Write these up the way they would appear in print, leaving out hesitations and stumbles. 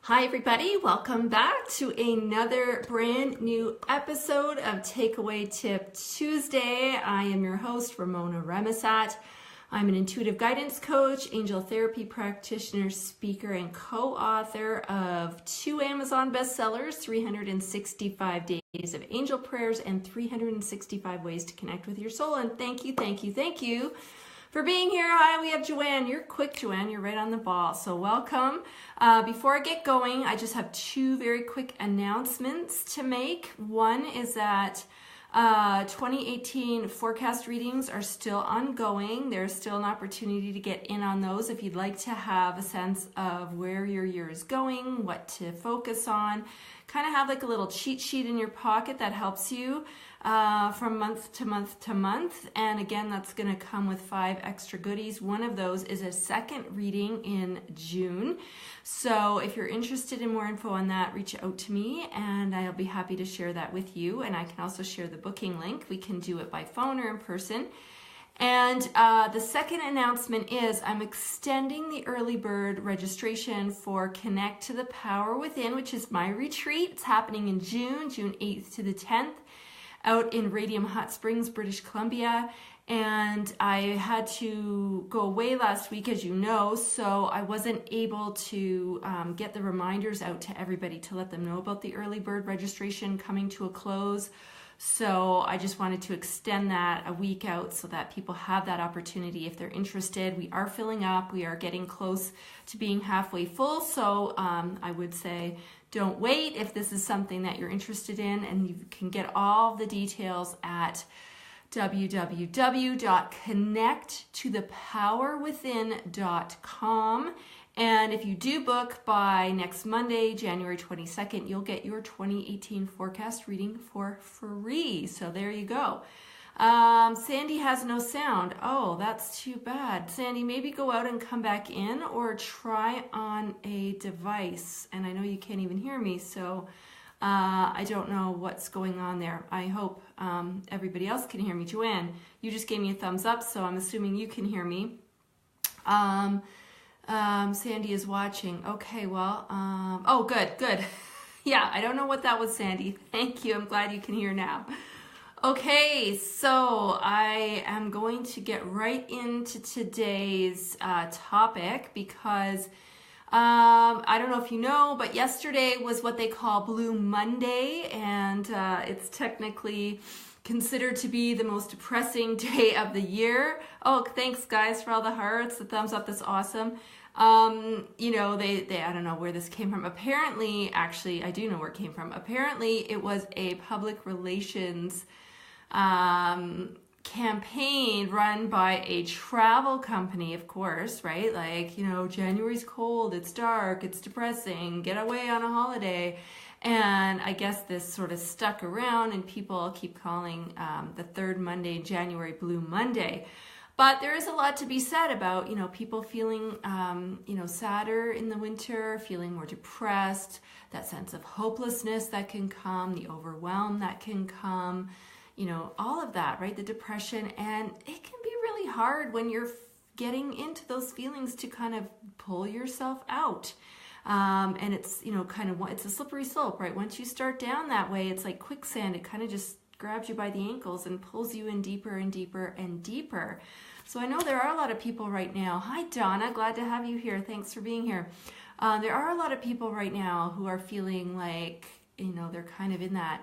Hi everybody, welcome back to another brand new episode of Takeaway Tip Tuesday. I am your host, Ramona Remisat. I'm an intuitive guidance coach, angel therapy practitioner, speaker, and co-author of 2 Amazon bestsellers, 365 Days of Angel Prayers and 365 Ways to Connect with Your Soul. And thank you for being here. Hi, we have Joanne. You're quick, Joanne. You're right on the ball. So welcome. Before I get going, I just have 2 very quick announcements to make. One is that 2018 forecast readings are still ongoing. There's still an opportunity to get in on those if you'd like to have a sense of where your year is going, what to focus on. Kind of have like a little cheat sheet in your pocket that helps you from month to month to month. And again, that's going to come with 5 extra goodies. One of those is a second reading in June. So if you're interested in more info on that, reach out to me and I'll be happy to share that with you. And I can also share the booking link. We can do it by phone or in person. And the second announcement is I'm extending the early bird registration for Connect to the Power Within, which is my retreat. It's happening in June 8th to the 10th, out in Radium Hot Springs, British Columbia. And I had to go away last week, as you know, so I wasn't able to get the reminders out to everybody to let them know about the early bird registration coming to a close. So I just wanted to extend that a week out so that people have that opportunity if they're interested. We are filling up. We are getting close to being halfway full. So I would say don't wait if this is something that you're interested in, and you can get all the details at www.connecttothepowerwithin.com. And if you do book by next Monday, January 22nd, you'll get your 2018 forecast reading for free. So there you go. Sandy has no sound. Oh, that's too bad. Sandy, maybe go out and come back in or try on a device. And I know you can't even hear me, so I don't know what's going on there. I hope everybody else can hear me. Joanne, you just gave me a thumbs up, so I'm assuming you can hear me. Sandy is watching. Okay, well, oh, good. Yeah, I don't know what that was, Sandy. Thank you. I'm glad you can hear now. Okay, so I am going to get right into today's topic because I don't know if you know, but yesterday was what they call Blue Monday, and it's technically considered to be the most depressing day of the year. Oh, thanks guys for all the hearts, the thumbs up, that's awesome. You know, they I don't know where this came from. Apparently, actually, I do know where it came from. Apparently, it was a public relations campaign run by a travel company, of course, right? Like, you know, January's cold, it's dark, it's depressing, get away on a holiday. And I guess this sort of stuck around and people keep calling the third Monday in January Blue Monday. But there is a lot to be said about, you know, people feeling, you know, sadder in the winter, feeling more depressed, that sense of hopelessness that can come, the overwhelm that can come, you know, all of that, right? The depression. And it can be really hard when you're getting into those feelings to kind of pull yourself out. And it's, you know, kind of, it's a slippery slope, right? Once you start down that way, it's like quicksand. It kind of just grabs you by the ankles and pulls you in deeper and deeper and deeper. So I know there are a lot of people right now. Hi, Donna. Glad to have you here. Thanks for being here. There are a lot of people right now who are feeling like, you know, they're kind of in that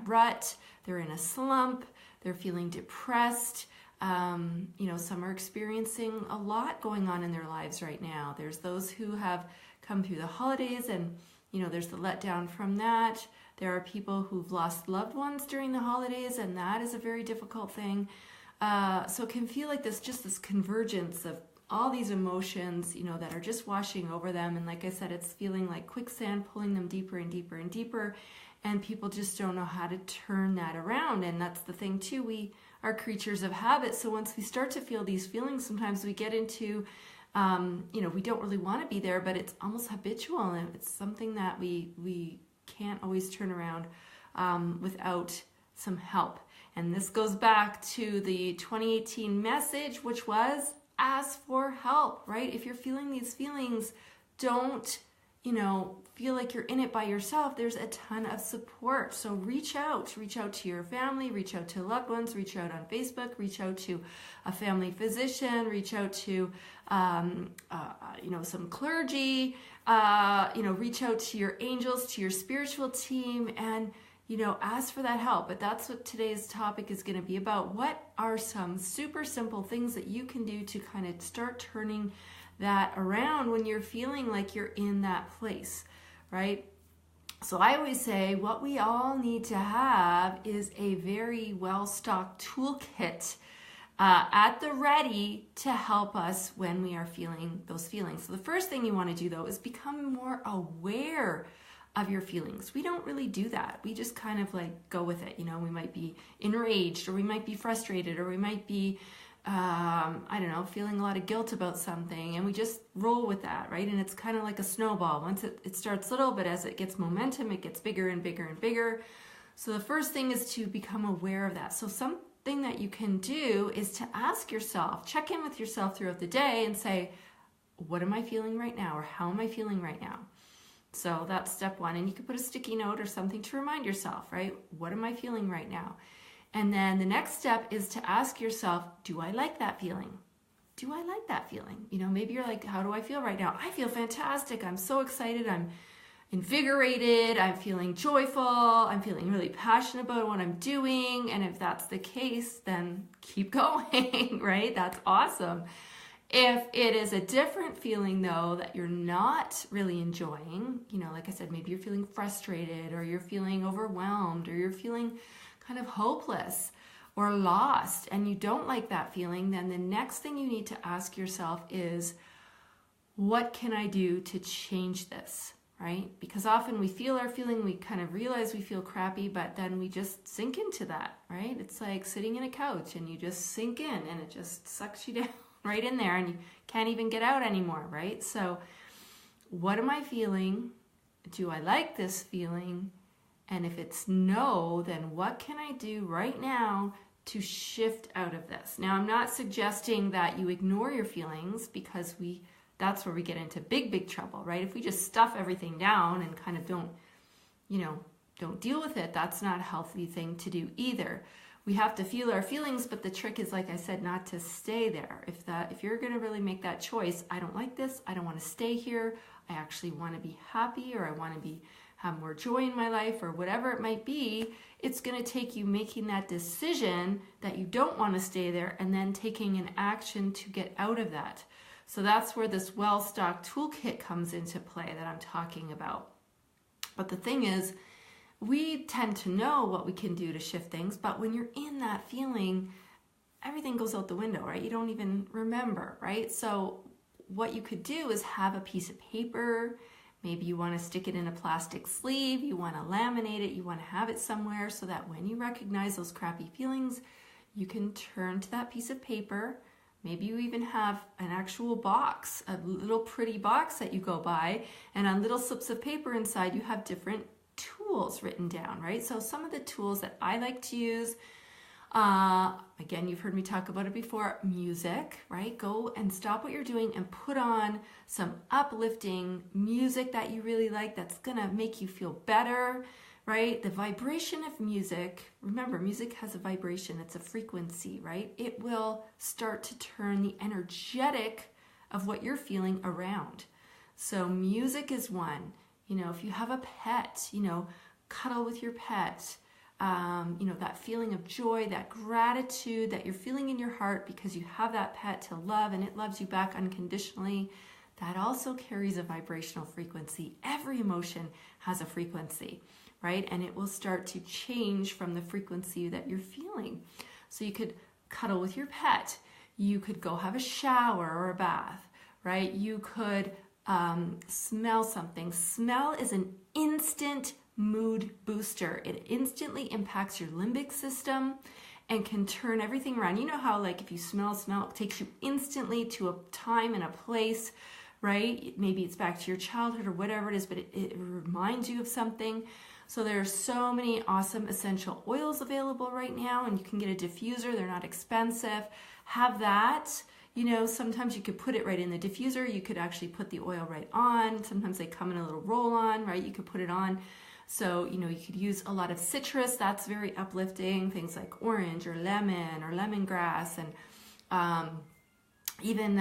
rut. They're in a slump. They're feeling depressed. You know, some are experiencing a lot going on in their lives right now. There's those who have come through the holidays and, you know, there's the letdown from that. There are people who've lost loved ones during the holidays, and that is a very difficult thing. So it can feel like this convergence of all these emotions, you know, that are just washing over them. And like I said, it's feeling like quicksand, pulling them deeper and deeper and deeper. And people just don't know how to turn that around. And that's the thing too. We are creatures of habit. So once we start to feel these feelings, sometimes we get into, you know, we don't really want to be there, but it's almost habitual. And it's something that we can't always turn around without some help. And this goes back to the 2018 message, which was ask for help, right? If you're feeling these feelings, don't feel like you're in it by yourself, there's a ton of support. So reach out to your family, reach out to loved ones, reach out on Facebook, reach out to a family physician, reach out to, some clergy, reach out to your angels, to your spiritual team, and, ask for that help. But that's what today's topic is going to be about. What are some super simple things that you can do to kind of start turning that around when you're feeling like you're in that place, right? So I always say what we all need to have is a very well-stocked toolkit at the ready to help us when we are feeling those feelings. So the first thing you want to do, though, is become more aware of your feelings. We don't really do that. We just kind of like go with it. We might be enraged, or we might be frustrated, or we might be feeling a lot of guilt about something, and we just roll with that, right? And it's kind of like a snowball. Once it starts little, but as it gets momentum, it gets bigger and bigger and bigger. So the first thing is to become aware of that. So something that you can do is to ask yourself, check in with yourself throughout the day and say, what am I feeling right now? Or how am I feeling right now? So that's step one. And you can put a sticky note or something to remind yourself, right? What am I feeling right now? And then the next step is to ask yourself, do I like that feeling? Do I like that feeling? Maybe you're like, how do I feel right now? I feel fantastic. I'm so excited. I'm invigorated. I'm feeling joyful. I'm feeling really passionate about what I'm doing. And if that's the case, then keep going, right? That's awesome. If it is a different feeling, though, that you're not really enjoying, like I said, maybe you're feeling frustrated, or you're feeling overwhelmed, or you're feeling kind of hopeless or lost, and you don't like that feeling, then the next thing you need to ask yourself is, what can I do to change this, right? Because often we feel our feeling, we kind of realize we feel crappy, but then we just sink into that, right? It's like sitting in a couch and you just sink in and it just sucks you down right in there and you can't even get out anymore, right? So what am I feeling? Do I like this feeling? And if it's no, then what can I do right now to shift out of this? Now, I'm not suggesting that you ignore your feelings, because that's where we get into big trouble, right? If we just stuff everything down and kind of don't deal with it, that's not a healthy thing to do either. We have to feel our feelings, but the trick is, like I said, not to stay there. If you're going to really make that choice, I don't like this, I don't want to stay here, I actually want to be happy, or I want to have more joy in my life, or whatever it might be, it's going to take you making that decision that you don't want to stay there, and then taking an action to get out of that. So that's where this well-stocked toolkit comes into play that I'm talking about. But the thing is, we tend to know what we can do to shift things, but when you're in that feeling, everything goes out the window, right? You don't even remember, right? So what you could do is have a piece of paper. Maybe you want to stick it in a plastic sleeve, you want to laminate it, you want to have it somewhere so that when you recognize those crappy feelings, you can turn to that piece of paper. Maybe you even have an actual box, a little pretty box that you go by, and on little slips of paper inside you have different tools written down, right? So some of the tools that I like to use, again, you've heard me talk about it before, music, right? Go and stop what you're doing and put on some uplifting music that you really like, that's gonna make you feel better, right? The vibration of music, remember, music has a vibration, it's a frequency, right? It will start to turn the energetic of what you're feeling around. So music is one. If you have a pet, cuddle with your pet. That feeling of joy, that gratitude that you're feeling in your heart because you have that pet to love and it loves you back unconditionally, that also carries a vibrational frequency. Every emotion has a frequency, right? And it will start to change from the frequency that you're feeling. So you could cuddle with your pet. You could go have a shower or a bath, right? You could smell something. Smell is an instant mood booster. It instantly impacts your limbic system and can turn everything around. You know how, like, if you smell, it takes you instantly to a time and a place, right? Maybe it's back to your childhood or whatever it is, but it reminds you of something. So there are so many awesome essential oils available right now, and you can get a diffuser. They're not expensive. Have that, sometimes you could put it right in the diffuser. You could actually put the oil right on. Sometimes they come in a little roll-on, right? You could put it on. So, you could use a lot of citrus. That's very uplifting. Things like orange or lemongrass, and even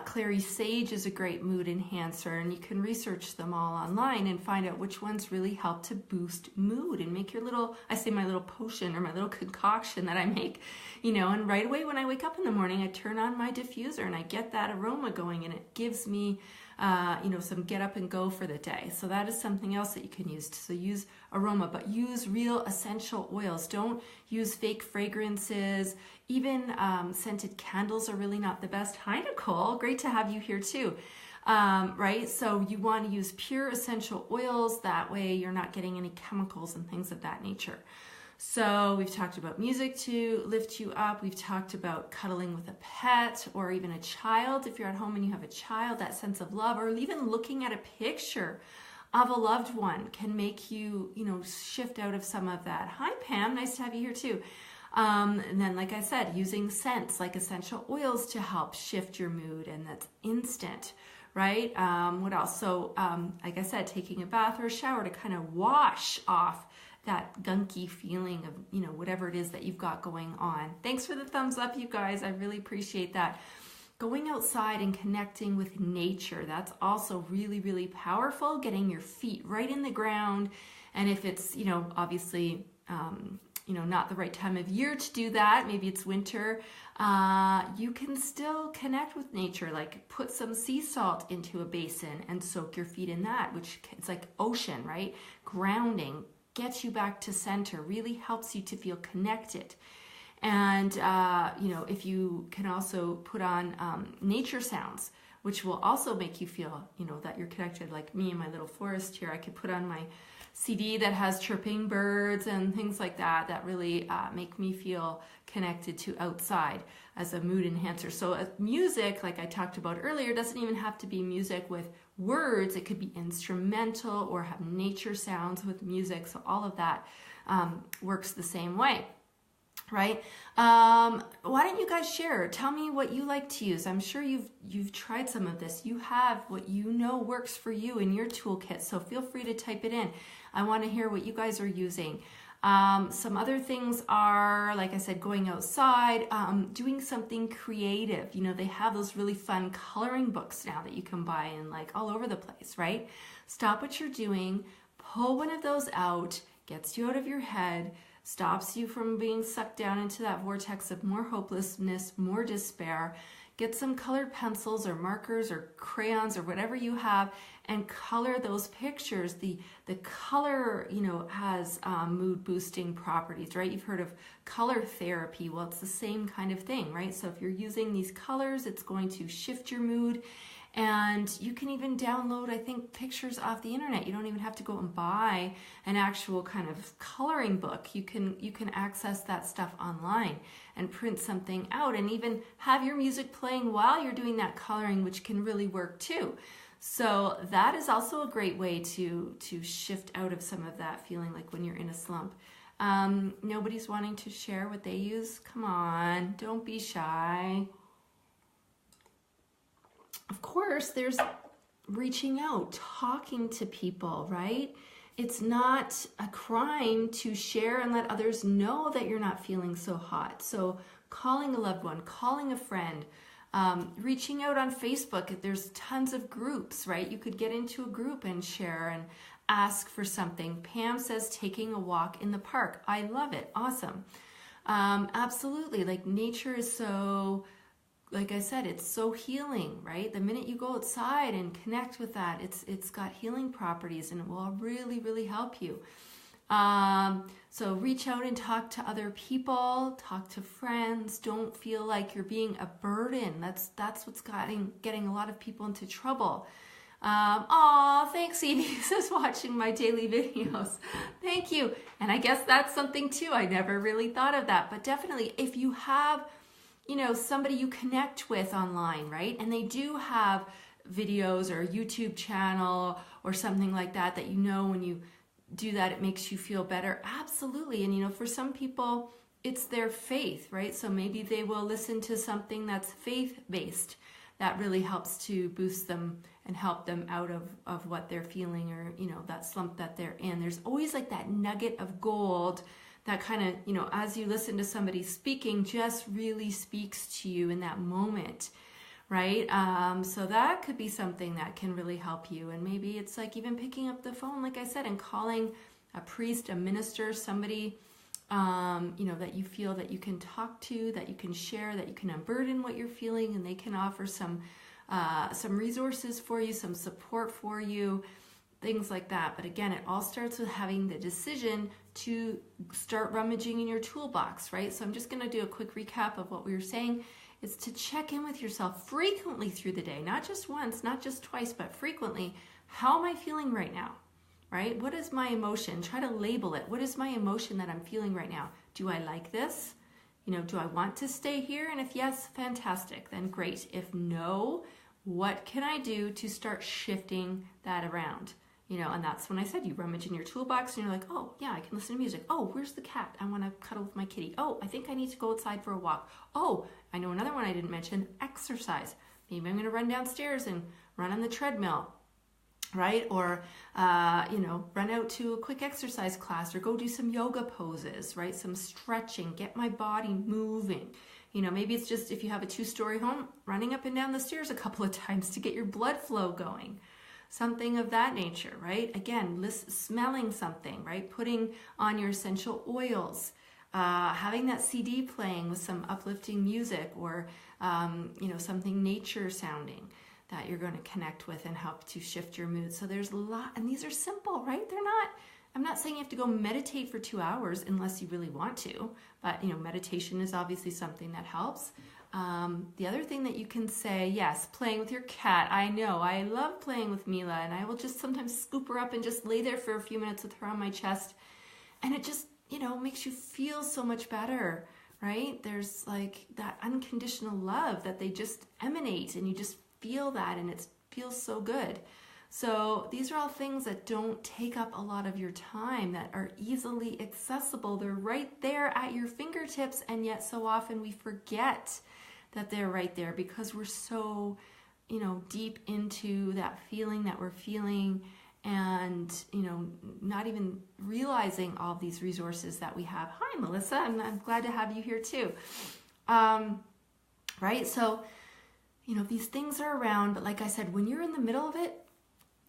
clary sage is a great mood enhancer, and you can research them all online and find out which ones really help to boost mood and make your little, I say my little potion or my little concoction that I make, and right away when I wake up in the morning, I turn on my diffuser and I get that aroma going, and it gives me some get up and go for the day. So that is something else that you can use. So use aroma, but use real essential oils. Don't use fake fragrances. Even scented candles are really not the best. Hi, Nicole. Great to have you here too. Right? So you want to use pure essential oils. That way you're not getting any chemicals and things of that nature. So we've talked about music to lift you up. We've talked about cuddling with a pet or even a child. If you're at home and you have a child, that sense of love, or even looking at a picture of a loved one can make you, shift out of some of that. Hi, Pam. Nice to have you here too. And then, like I said, using scents like essential oils to help shift your mood, and that's instant, right? What else? So, like I said, taking a bath or a shower to kind of wash off that gunky feeling of, whatever it is that you've got going on. Thanks for the thumbs up, you guys. I really appreciate that. Going outside and connecting with nature, that's also really, really powerful. Getting your feet right in the ground. And if it's, obviously, not the right time of year to do that, maybe it's winter, you can still connect with nature. Like put some sea salt into a basin and soak your feet in that, which it's like ocean, right? Grounding, gets you back to center, really helps you to feel connected. And, if you can also put on nature sounds, which will also make you feel, that you're connected. Like me in my little forest here, I could put on my CD that has chirping birds and things like that, that really make me feel connected to outside as a mood enhancer. So music, like I talked about earlier, doesn't even have to be music with words. It could be instrumental or have nature sounds with music. So all of that works the same way. Right? Why don't you guys share? Tell me what you like to use. I'm sure you've tried some of this. You have what works for you in your toolkit. So feel free to type it in. I want to hear what you guys are using. Some other things are, like I said, going outside, doing something creative. They have those really fun coloring books now that you can buy in like all over the place, right? Stop what you're doing, pull one of those out, gets you out of your head, stops you from being sucked down into that vortex of more hopelessness, more despair. Get some colored pencils or markers or crayons or whatever you have and color those pictures. The color, has mood boosting properties, right? You've heard of color therapy. Well, it's the same kind of thing, right? So if you're using these colors, it's going to shift your mood. And you can even download, I think, pictures off the internet. You don't even have to go and buy an actual kind of coloring book. You can access that stuff online and print something out and even have your music playing while you're doing that coloring, which can really work too. So that is also a great way to shift out of some of that feeling like when you're in a slump. Nobody's wanting to share what they use. Come on, don't be shy. Of course, there's reaching out, talking to people, right? It's not a crime to share and let others know that you're not feeling so hot. So calling a loved one, calling a friend, reaching out on Facebook. There's tons of groups, right? You could get into a group and share and ask for something. Pam says taking a walk in the park. I love it. Awesome. Absolutely. Like nature is so... Like I said, it's so healing, right? The minute you go outside and connect with that, it's got healing properties and it will really, really help you. So reach out and talk to other people, talk to friends. Don't feel like you're being a burden. That's what's getting a lot of people into trouble. Aw, thanks, Evie. This is watching my daily videos. Thank you. And I guess that's something too. I never really thought of that. But definitely, if you have somebody you connect with online, right? And they do have videos or a YouTube channel or something like that, when you do that, it makes you feel better. Absolutely. And, for some people, it's their faith, right? So maybe they will listen to something that's faith-based that really helps to boost them and help them out of what they're feeling, or, you know, that slump that they're in. There's always like that nugget of gold that kind of, you know, as you listen to somebody speaking, just really speaks to you in that moment, right? So that could be something that can really help you. And maybe it's like even picking up the phone, like I said, and calling a priest, a minister, somebody, you know, that you feel that you can talk to, that you can share, that you can unburden what you're feeling, and they can offer some resources for you, some support for you, things like that. But again, it all starts with having the decision to start rummaging in your toolbox, right? So I'm just going to do a quick recap of what we were saying. It's to check in with yourself frequently through the day, not just once, not just twice, but frequently. How am I feeling right now? Right? What is my emotion? Try to label it. What is my emotion that I'm feeling right now? Do I like this? You know, do I want to stay here? And if yes, fantastic, then great. If no, what can I do to start shifting that around? You know, and that's when I said you rummage in your toolbox and you're like, oh yeah, I can listen to music. Oh, where's the cat? I want to cuddle with my kitty. Oh, I think I need to go outside for a walk. Oh, I know another one I didn't mention, exercise. Maybe I'm going to run downstairs and run on the treadmill. Right? Or, you know, run out to a quick exercise class, or go do some yoga poses, right? Some stretching, get my body moving. You know, maybe it's just, if you have a 2-story home, running up and down the stairs a couple of times to get your blood flow going. Something of that nature, right? Again, smelling something, right? Putting on your essential oils, having that CD playing with some uplifting music, or, you know, something nature sounding that you're going to connect with and help to shift your mood. So there's a lot, and these are simple, right? I'm not saying you have to go meditate for 2 hours unless you really want to, but, you know, meditation is obviously something that helps. The other thing that you can say, yes, playing with your cat. I know, I love playing with Mila, and I will just sometimes scoop her up and just lay there for a few minutes with her on my chest. And it just, you know, makes you feel so much better, right? There's like that unconditional love that they just emanate, and you just feel that, and it feels so good. So these are all things that don't take up a lot of your time, that are easily accessible. They're right there at your fingertips, and yet so often we forget that they're right there because we're so, you know, deep into that feeling that we're feeling, and, you know, not even realizing all these resources that we have. Hi, Melissa. I'm glad to have you here too. Right? So, you know, these things are around, but like I said, when you're in the middle of it,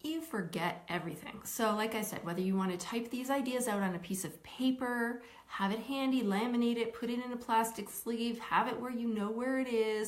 you forget everything. So like I said, whether you want to type these ideas out on a piece of paper, have it handy, laminate it, put it in a plastic sleeve, have it where you know where it is,